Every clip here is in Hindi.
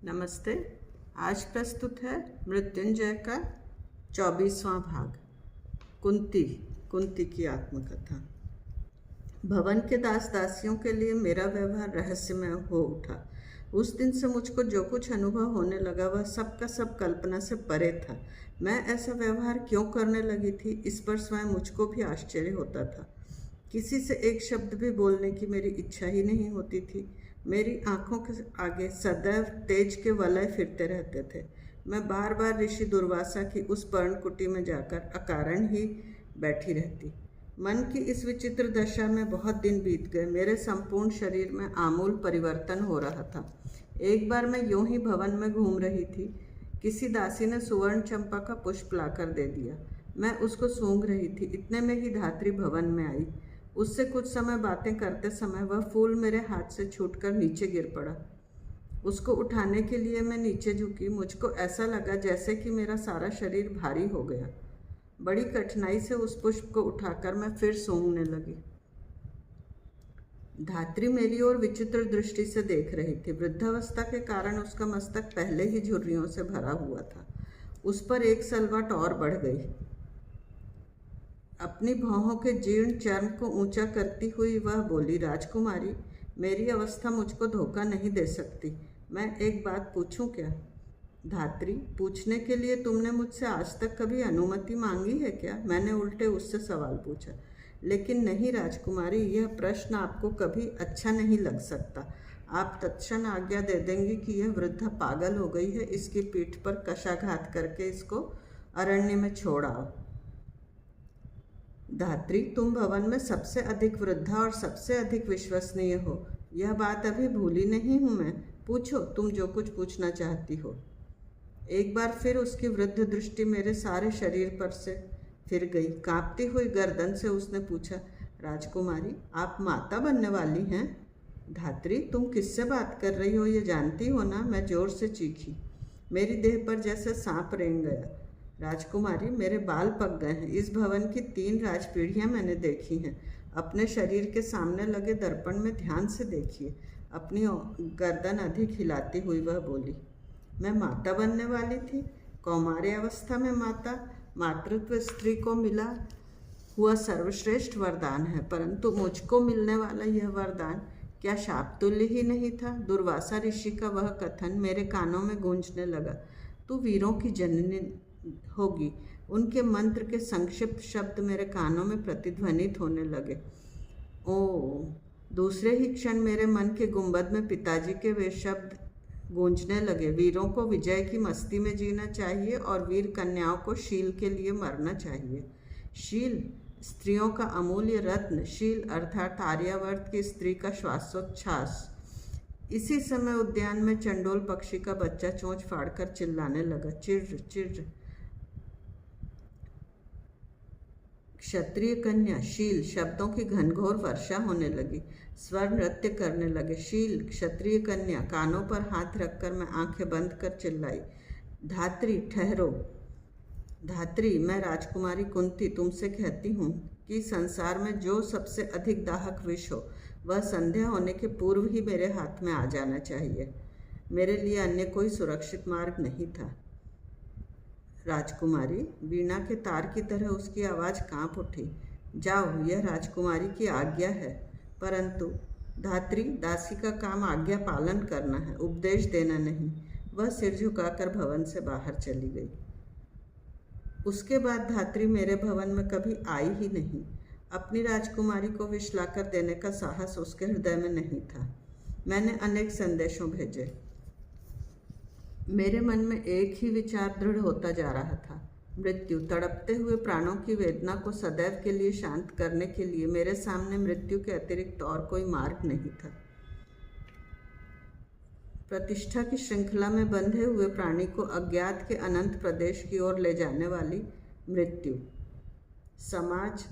नमस्ते। आज प्रस्तुत है मृत्युंजय का 24वां भाग। कुंती की आत्मकथा। भवन के दास दासियों के लिए मेरा व्यवहार रहस्यमय हो उठा। उस दिन से मुझको जो कुछ अनुभव होने लगा वह सब का सब कल्पना से परे था। मैं ऐसा व्यवहार क्यों करने लगी थी, इस पर स्वयं मुझको भी आश्चर्य होता था। किसी से एक शब्द भी बोलने की मेरी इच्छा ही नहीं होती थी। मेरी आंखों के आगे सदैव तेज के वलय फिरते रहते थे। मैं बार बार ऋषि दुर्वासा की उस पर्णकुटी में जाकर अकारण ही बैठी रहती। मन की इस विचित्र दशा में बहुत दिन बीत गए। मेरे संपूर्ण शरीर में आमूल परिवर्तन हो रहा था। एक बार मैं यूं ही भवन में घूम रही थी। किसी दासी ने सुवर्ण चंपा का पुष्प लाकर दे दिया। मैं उसको सूंघ रही थी, इतने में ही धात्री भवन में आई। उससे कुछ समय बातें करते समय वह फूल मेरे हाथ से छूटकर नीचे गिर पड़ा। उसको उठाने के लिए मैं नीचे झुकी। मुझको ऐसा लगा जैसे कि मेरा सारा शरीर भारी हो गया। बड़ी कठिनाई से उस पुष्प को उठाकर मैं फिर सूंघने लगी। धात्री मेरी ओर विचित्र दृष्टि से देख रही थी। वृद्धावस्था के कारण उसका मस्तक पहले ही झुर्रियों से भरा हुआ था। उस पर एक सलवट और बढ़ गई। अपनी भौहों के जीर्ण चर्म को ऊंचा करती हुई वह बोली, राजकुमारी, मेरी अवस्था मुझको धोखा नहीं दे सकती। मैं एक बात पूछूं क्या? धात्री, पूछने के लिए तुमने मुझसे आज तक कभी अनुमति मांगी है क्या? मैंने उल्टे उससे सवाल पूछा। लेकिन नहीं राजकुमारी, यह प्रश्न आपको कभी अच्छा नहीं लग सकता। आप तत्क्षण आज्ञा दे देंगी कि यह वृद्धा पागल हो गई है, इसकी पीठ पर कशाघात करके इसको अरण्य में छोड़ आओ। धात्री, तुम भवन में सबसे अधिक वृद्धा और सबसे अधिक विश्वसनीय हो। यह बात अभी भूली नहीं हूँ मैं। पूछो, तुम जो कुछ पूछना चाहती हो। एक बार फिर उसकी वृद्ध दृष्टि मेरे सारे शरीर पर से फिर गई। कांपती हुई गर्दन से उसने पूछा, राजकुमारी, आप माता बनने वाली हैं? धात्री, तुम किससे बात कर रही हो ये जानती हो ना? मैं जोर से चीखी। मेरी देह पर जैसे सांप रेंग गया। राजकुमारी, मेरे बाल पक गए हैं। इस भवन की 3 राजपीढ़ियाँ मैंने देखी हैं। अपने शरीर के सामने लगे दर्पण में ध्यान से देखिए। अपनी गर्दन अधिक हिलाती हुई वह बोली, मैं माता बनने वाली थी? कौमार्य अवस्था में माता? मातृत्व स्त्री को मिला हुआ सर्वश्रेष्ठ वरदान है, परंतु मुझको मिलने वाला यह वरदान क्या शाप तुल्य ही नहीं था? दुर्वासा ऋषि का वह कथन मेरे कानों में गूंजने लगा, तू वीरों की जननी होगी। उनके मंत्र के संक्षिप्त शब्द मेरे कानों में प्रतिध्वनित होने लगे। ओ, दूसरे ही क्षण मेरे मन के गुंबद में पिताजी के वे शब्द गूंजने लगे, वीरों को विजय की मस्ती में जीना चाहिए और वीर कन्याओं को शील के लिए मरना चाहिए। शील, स्त्रियों का अमूल्य रत्न। शील अर्थात आर्यावर्त की स्त्री का श्वासोच्छ्वास। इसी समय उद्यान में चंडोल पक्षी का बच्चा चोंच फाड़कर चिल्लाने लगा, चिर्र चिर्र। क्षत्रिय कन्या, शील, शब्दों की घनघोर वर्षा होने लगी। स्वर नृत्य करने लगे। शील, क्षत्रिय कन्या। कानों पर हाथ रखकर मैं आंखें बंद कर चिल्लाई, धात्री, ठहरो। धात्री, मैं राजकुमारी कुंती तुमसे कहती हूँ कि संसार में जो सबसे अधिक दाहक विष हो वह संध्या होने के पूर्व ही मेरे हाथ में आ जाना चाहिए। मेरे लिए अन्य कोई सुरक्षित मार्ग नहीं था। राजकुमारी, वीणा के तार की तरह उसकी आवाज़ कांप उठी। जाओ, यह राजकुमारी की आज्ञा है। परंतु धात्री, दासी का काम आज्ञा पालन करना है, उपदेश देना नहीं। वह सिर झुकाकर भवन से बाहर चली गई। उसके बाद धात्री मेरे भवन में कभी आई ही नहीं। अपनी राजकुमारी को विष लाकर देने का साहस उसके हृदय में नहीं था। मैंने अनेक संदेशों भेजे। मेरे मन में एक ही विचार दृढ़ होता जा रहा था, मृत्यु। तड़पते हुए प्राणों की वेदना को सदैव के लिए शांत करने के लिए मेरे सामने मृत्यु के अतिरिक्त और कोई मार्ग नहीं था। प्रतिष्ठा की श्रृंखला में बंधे हुए प्राणी को अज्ञात के अनंत प्रदेश की ओर ले जाने वाली मृत्यु। समाज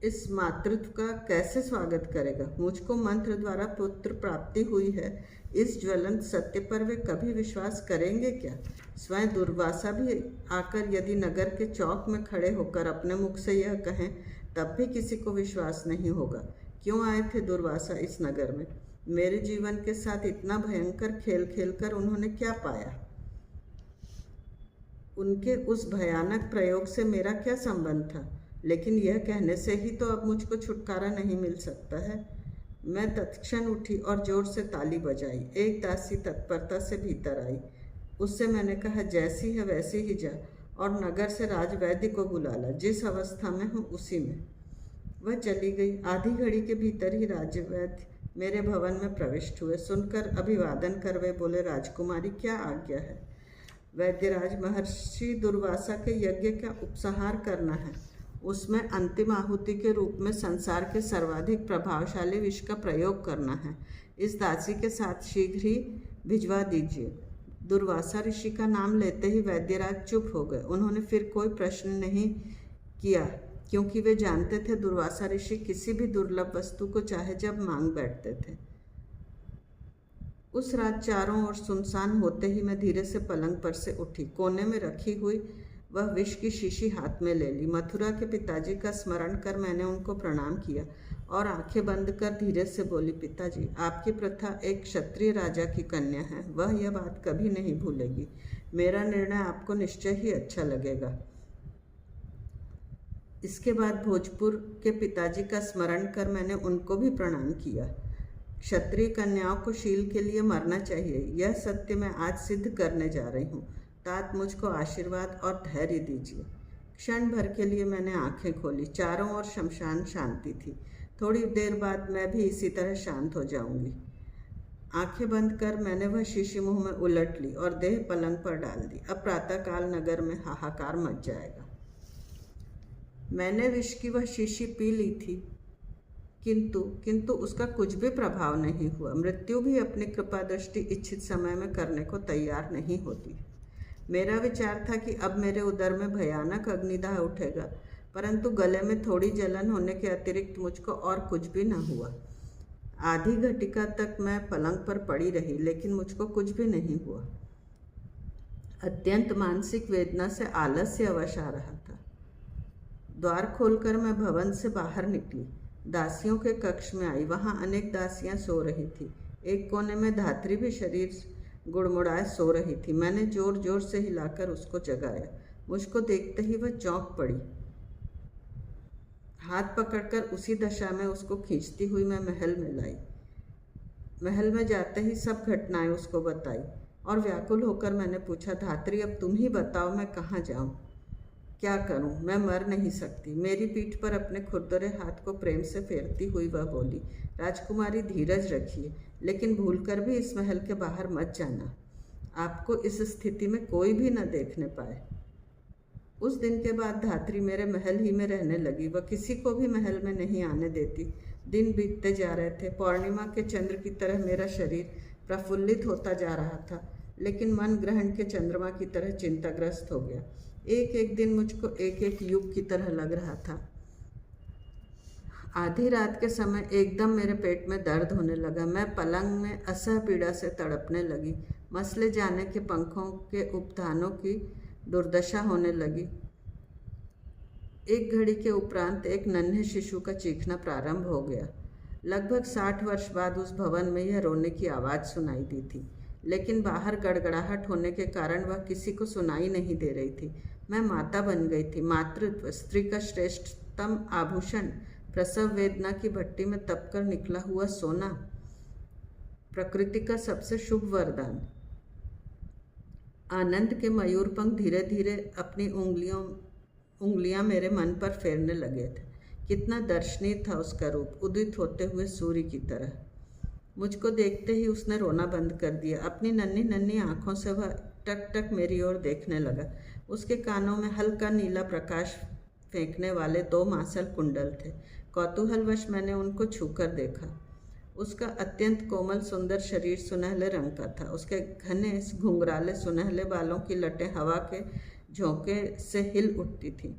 इस मातृत्व का कैसे स्वागत करेगा? मुझको मंत्र द्वारा पुत्र प्राप्ति हुई है, इस ज्वलंत सत्य पर वे कभी विश्वास करेंगे क्या? स्वयं दुर्वासा भी आकर यदि नगर के चौक में खड़े होकर अपने मुख से यह कहें, तब भी किसी को विश्वास नहीं होगा। क्यों आए थे दुर्वासा इस नगर में? मेरे जीवन के साथ इतना भयंकर खेल खेलकर उन्होंने क्या पाया? उनके उस भयानक प्रयोग से मेरा क्या संबंध था? लेकिन यह कहने से ही तो अब मुझको छुटकारा नहीं मिल सकता है। मैं तत्क्षण उठी और जोर से ताली बजाई। एक दासी तत्परता से भीतर आई। उससे मैंने कहा, जैसी है वैसी ही जा और नगर से राजवैद्य को बुला ला, जिस अवस्था में हूँ उसी में। वह चली गई। आधी घड़ी के भीतर ही राजवैद्य मेरे भवन में प्रविष्ट हुए। सुनकर अभिवादन कर वे बोले, राजकुमारी क्या आज्ञा है? वैद्यराज, महर्षि दुर्वासा के यज्ञ का उपसंहार करना है। उसमें अंतिम आहुति के रूप में संसार के सर्वाधिक प्रभावशाली विष का प्रयोग करना है। इस दासी के साथ शीघ्र ही भिजवा दीजिए। दुर्वासा ऋषि का नाम लेते ही वैद्यराज चुप हो गए। उन्होंने फिर कोई प्रश्न नहीं किया, क्योंकि वे जानते थे दुर्वासा ऋषि किसी भी दुर्लभ वस्तु को चाहे जब मांग बैठते थे। उस रात चारों ओर सुनसान होते ही मैं धीरे से पलंग पर से उठी। कोने में रखी हुई वह विष की शीशी हाथ में ले ली। मथुरा के पिताजी का स्मरण कर मैंने उनको प्रणाम किया और आंखें बंद कर धीरे से बोली, पिताजी, आपकी प्रथा एक क्षत्रिय राजा की कन्या है। वह यह बात कभी नहीं भूलेगी। मेरा निर्णय आपको निश्चय ही अच्छा लगेगा। इसके बाद भोजपुर के पिताजी का स्मरण कर मैंने उनको भी प्रणाम किया। क्षत्रिय कन्याओं को शील के लिए मरना चाहिए, यह सत्य मैं आज सिद्ध करने जा रही हूँ। तात मुझको आशीर्वाद और धैर्य दीजिए। क्षण भर के लिए मैंने आंखें खोली। चारों ओर शमशान शांति थी। थोड़ी देर बाद मैं भी इसी तरह शांत हो जाऊंगी। आंखें बंद कर मैंने वह शीशी मुंह में उलट ली और देह पलंग पर डाल दी। अब प्रातःकाल नगर में हाहाकार मच जाएगा। मैंने विष की वह शीशी पी ली थी, किंतु उसका कुछ भी प्रभाव नहीं हुआ। मृत्यु भी अपनी कृपा दृष्टि इच्छित समय में करने को तैयार नहीं होती। मेरा विचार था कि अब मेरे उदर में भयानक अग्निदाह उठेगा, परंतु गले में थोड़ी जलन होने के अतिरिक्त मुझको और कुछ भी न हुआ। आधी घटिका तक मैं पलंग पर पड़ी रही, लेकिन मुझको कुछ भी नहीं हुआ। अत्यंत मानसिक वेदना से आलस्य अवश आ रहा था। द्वार खोलकर मैं भवन से बाहर निकली। दासियों के कक्ष में आई। वहाँ अनेक दासियां सो रही थी। एक कोने में धात्री भी शरीर गुड़मुड़ाए सो रही थी। मैंने जोर जोर से हिलाकर उसको जगाया। मुझको देखते ही वह चौंक पड़ी। हाथ पकड़कर उसी दशा में उसको खींचती हुई मैं महल में लाई। महल में जाते ही सब घटनाएं उसको बताई और व्याकुल होकर मैंने पूछा, धात्री, अब तुम ही बताओ, मैं कहाँ जाऊँ, क्या करूं? मैं मर नहीं सकती। मेरी पीठ पर अपने खुरदरे हाथ को प्रेम से फेरती हुई वह बोली, राजकुमारी, धीरज रखिए, लेकिन भूलकर भी इस महल के बाहर मत जाना। आपको इस स्थिति में कोई भी न देखने पाए। उस दिन के बाद धात्री मेरे महल ही में रहने लगी। वह किसी को भी महल में नहीं आने देती। दिन बीतते जा रहे थे। पूर्णिमा के चंद्र की तरह मेरा शरीर प्रफुल्लित होता जा रहा था, लेकिन मन ग्रहण के चंद्रमा की तरह चिंताग्रस्त हो गया। एक एक दिन मुझको एक एक युग की तरह लग रहा था। आधी रात के समय एकदम मेरे पेट में दर्द होने लगा। मैं पलंग में असह पीड़ा से तड़पने लगी। मसले जाने के पंखों के उपधानों की दुर्दशा होने लगी। एक घड़ी के उपरांत एक नन्हे शिशु का चीखना प्रारंभ हो गया। लगभग 60 वर्ष बाद उस भवन में यह रोने की आवाज़ सुनाई दी थी, लेकिन बाहर गड़गड़ाहट होने के कारण वह किसी को सुनाई नहीं दे रही थी। मैं माता बन गई थी। मातृत्व स्त्री का श्रेष्ठतम आभूषण, प्रसव वेदना की भट्टी में तपकर निकला हुआ सोना, प्रकृति का सबसे शुभ वरदान। आनंद के मयूरपंख धीरे धीरे अपनी उंगलियां मेरे मन पर फेरने लगे थे। कितना दर्शनीय था उसका रूप, उदित होते हुए सूर्य की तरह। मुझको देखते ही उसने रोना बंद कर दिया। अपनी नन्ही नन्ही आँखों से वह टक टक मेरी ओर देखने लगा। उसके कानों में हल्का नीला प्रकाश फेंकने वाले 2 मासल कुंडल थे। कौतूहलवश मैंने उनको छूकर देखा। उसका अत्यंत कोमल सुंदर शरीर सुनहले रंग का था। उसके घने घुंघराले सुनहले बालों की लटें हवा के झोंके से हिल उठती थीं।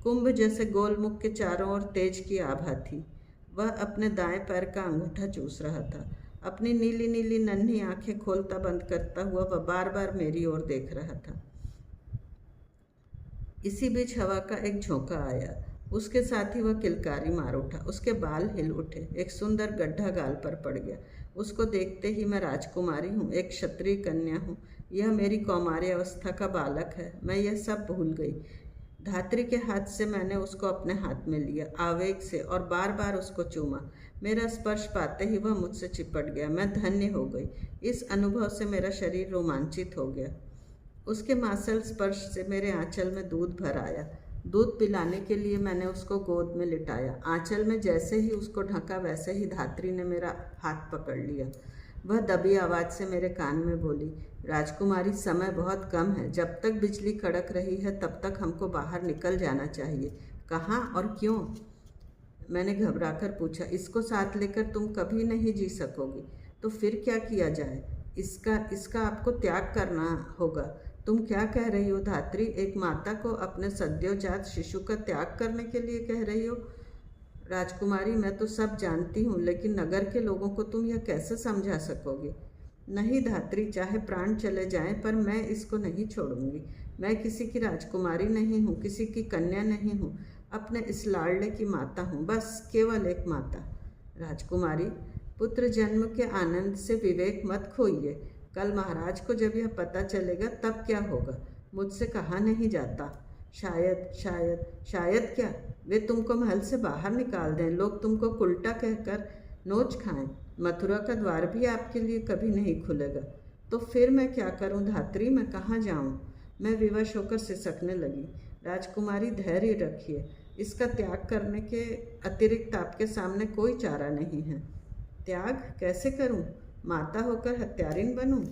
कुंभ जैसे गोल मुख के चारों ओर तेज की आभा थी। वह अपने दाएं पैर का अंगूठा चूस रहा था। अपनी नीली नीली नन्ही आंखें खोलता बंद करता हुआ वह बार बार मेरी ओर देख रहा था। इसी बीच हवा का एक झोंका आया। उसके साथ ही वह किलकारी मार उठा। उसके बाल हिल उठे, एक सुंदर गड्ढा गाल पर पड़ गया। उसको देखते ही मैं राजकुमारी हूँ, एक क्षत्रिय कन्या हूँ, यह मेरी कौमार्य अवस्था का बालक है, मैं यह सब भूल गई। धात्री के हाथ से मैंने उसको अपने हाथ में लिया, आवेग से, और बार बार उसको चूमा। मेरा स्पर्श पाते ही वह मुझसे चिपट गया। मैं धन्य हो गई। इस अनुभव से मेरा शरीर रोमांचित हो गया। उसके मांसल स्पर्श से मेरे आंचल में दूध भर आया। दूध पिलाने के लिए मैंने उसको गोद में लिटाया। आंचल में जैसे ही उसको ढका, वैसे ही धात्री ने मेरा हाथ पकड़ लिया। वह दबी आवाज़ से मेरे कान में बोली, राजकुमारी, समय बहुत कम है। जब तक बिजली कड़क रही है तब तक हमको बाहर निकल जाना चाहिए। कहाँ और क्यों? मैंने घबराकर पूछा। इसको साथ लेकर तुम कभी नहीं जी सकोगी। तो फिर क्या किया जाए? इसका आपको त्याग करना होगा। तुम क्या कह रही हो धात्री? एक माता को अपने सद्योजात शिशु का त्याग करने के लिए कह रही हो? राजकुमारी, मैं तो सब जानती हूँ, लेकिन नगर के लोगों को तुम यह कैसे समझा सकोगी? नहीं धात्री, चाहे प्राण चले जाएं, पर मैं इसको नहीं छोड़ूंगी। मैं किसी की राजकुमारी नहीं हूँ, किसी की कन्या नहीं हूँ, अपने इस लाडले की माता हूँ, बस केवल एक माता। राजकुमारी, पुत्र जन्म के आनंद से विवेक मत खोइए। कल महाराज को जब यह पता चलेगा तब क्या होगा? मुझसे कहा नहीं जाता। शायद शायद शायद क्या? वे तुमको महल से बाहर निकाल दें, लोग तुमको उल्टा कहकर नोच खाएं, मथुरा का द्वार भी आपके लिए कभी नहीं खुलेगा। तो फिर मैं क्या करूं धात्री? मैं कहाँ जाऊं? मैं विवश होकर सिसकने लगी। राजकुमारी, धैर्य रखिए। इसका त्याग करने के अतिरिक्त आपके सामने कोई चारा नहीं है। त्याग कैसे करूं? माता होकर हत्यारिन बनूं?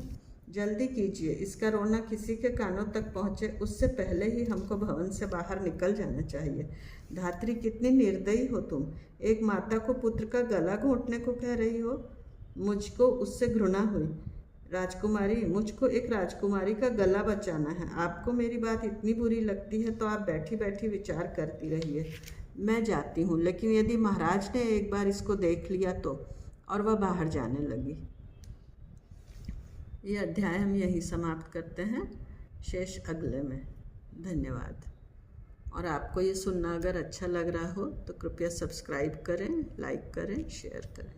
जल्दी कीजिए, इसका रोना किसी के कानों तक पहुँचे उससे पहले ही हमको भवन से बाहर निकल जाना चाहिए। धात्री, कितनी निर्दयी हो तुम! एक माता को पुत्र का गला घोंटने को कह रही हो। मुझको उससे घृणा हुई। राजकुमारी, मुझको एक राजकुमारी का गला बचाना है। आपको मेरी बात इतनी बुरी लगती है तो आप बैठी बैठी विचार करती रहिए। मैं जाती हूँ, लेकिन यदि महाराज ने एक बार इसको देख लिया तो। और वह बाहर जाने लगी। ये अध्याय हम यहीं समाप्त करते हैं, शेष अगले में। धन्यवाद। और आपको ये सुनना अगर अच्छा लग रहा हो तो कृपया सब्सक्राइब करें, लाइक करें, शेयर करें।